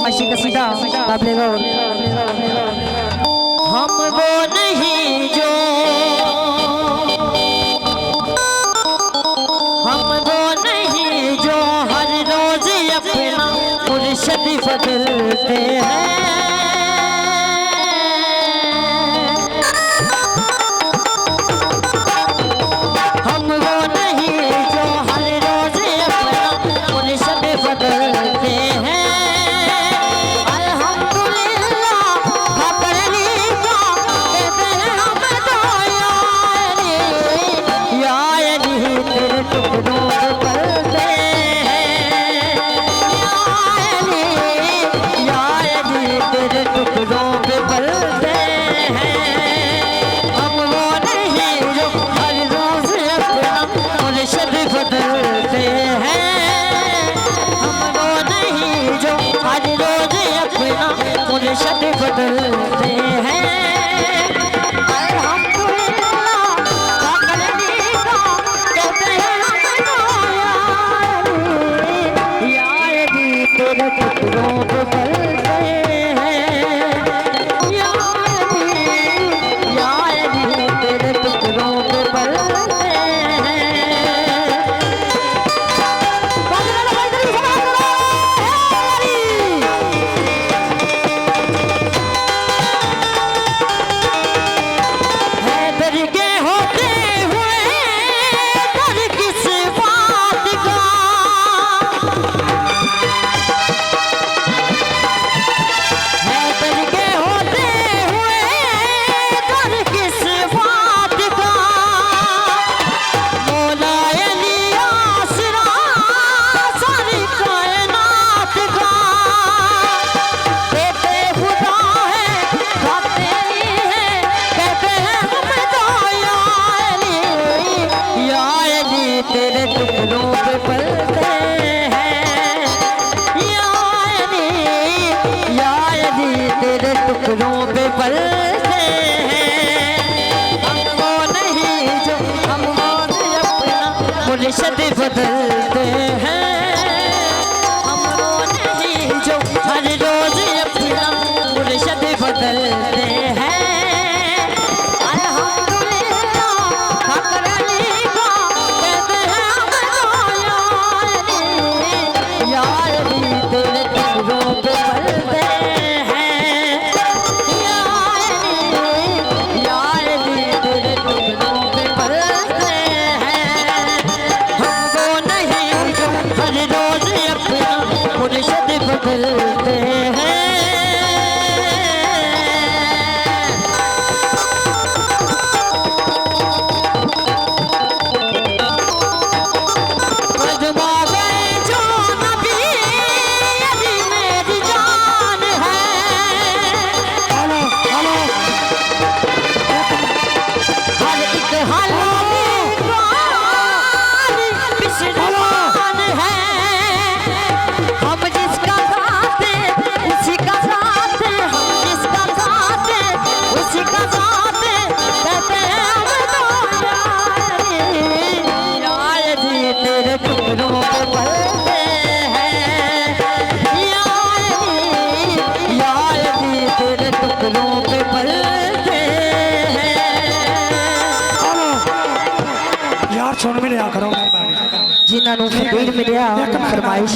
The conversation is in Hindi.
फरमाइशी कसीदा काबिल गौर। हम वो नहीं जो हर रोज अपना मुर्शिद बदलते हैं। मुर्शिद बदलते हैं तेरे टुकड़ों पे पलते हैं तेरे टुकड़ों पे पलते तेरे टुकड़ों पे पलते हैं तेरे टुकड़ों पे पलते हैं। हम वो नहीं जो हम वो अपना मुर्शिद बदलते हैं। हम वो नहीं जो हर रोज अपना मुर्शिद बदलते हैं। मुर्शिद बदलते हैं। सुन मिलिया करो जिन्होंने फकीर मिलिया फरमाइश